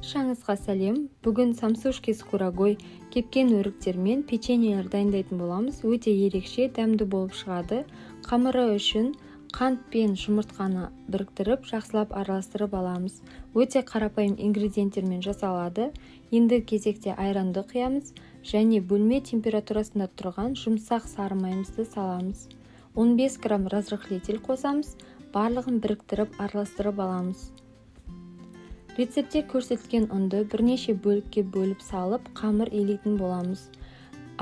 Баршаңызға сәлем. Бүгін самсушки с курагой, кепкен өріктермен печеньелер дайындайтын боламыз. Өте ерекше, дәмді болып шығады. Қамыры үшін қант пен жұмыртқаны біріктіріп, жақсылап араластырып аламыз. Өте қарапайым ингредиенттермен жасалады. Енді кезекте айранды құямыз және бөлме температурасында тұрған жұмсақ сары майымызды саламыз. 15 грамм разрыхлитель қосамыз. Барлығын біріктіріп араластырып аламыз. Рецептте көрсетілген ұнды бірнеше бөлікке бөліп салып, қамыр илейтін боламыз.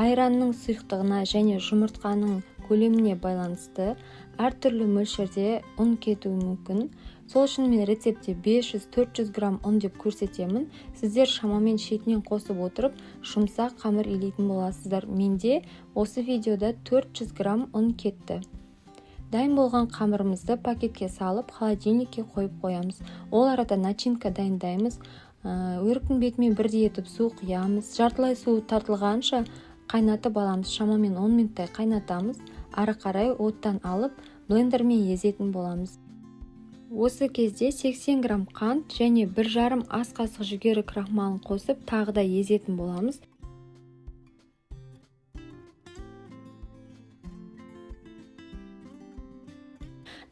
Айранның сұйықтығына және жұмыртқаның көлеміне байланысты әртүрлі мөлшерде ұн кетуі мүмкін. Сол үшін мен рецептте 500-400 грамм ұн деп көрсетемін. Сіздер шамамен шетінен қосып отырып, жұмсақ қамыр илейтін боласыздар. Менде осы видеода 400 грамм ұн кетті. Дайын болған қамырымызды пакетке салып, холодильникке қойып қоямыз. Ол арада начинка дайындаймыз. Өріктің бетімен бірдей етіп су құямыз. Жартылай су тартылғанша қайнатып аламыз. Шамамен 10 минуттай қайнатамыз. Ары қарай оттан алып, блендермен езетін боламыз. Осы кезде 80 грамм қант және 1,5 ас қасық жүгері крахмалын қосып, тағы да езетін боламыз.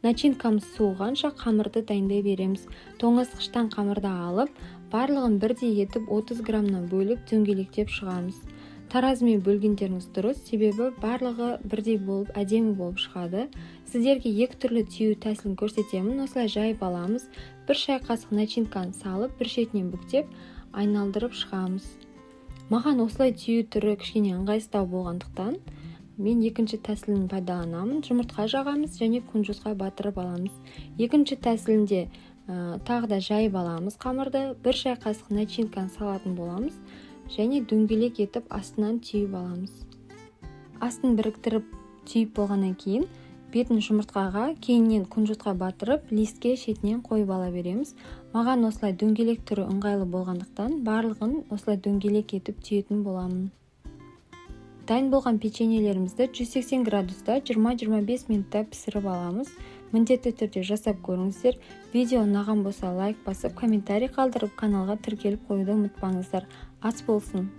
Начинкамыз суығанша қамырды дайындай береміз. Тоңазытқыштан қамырды алып, барлығын бірдей етіп 30 граммнан бөліп дөңгелектеп шығамыз. Таразымен бөлгендеріңіз дұрыс, себебі барлығы бірдей болып, әдемі болып шығады. Сіздерге екі түрлі түйу тәсілін көрсетемін. Осылай жайып аламыз. 1 шай қасық начинканы салып, бір шетінен бүктеп, айналдырып шығамыз. Маған осылай түйу түрі кішкене ыңғайсыздау болғандықтан мен екінші тәсілін пайдаланамын. Жұмыртқа жағамыз және күнжутқа батырып аламыз. Екінші тәсілінде тағы да жайып аламыз қамырды. 1 шай қасық начинканы салатын боламыз және дөңгелек етіп астынан түйіп аламыз. Астын біріктіріп түйіп болғаннан кейін бетін жұмыртқаға, кейіннен күнжутқа батырып, листке шетінен қойып ала береміз. Маған осылай дөңгелек түрі ыңғайлы болғандықтан барлығын осылай дөңгелек етіп түйетін боламын. Дайын болған печеньелерімізді 180 градуста 20-25 минутта пісіріп аламыз. Міндетті түрде жасап көріңіздер. Видео ұнаған болса лайк басып, комментарий қалдырып, каналға тіркеліп қоюды ұмытпаңыздар. Ас болсын!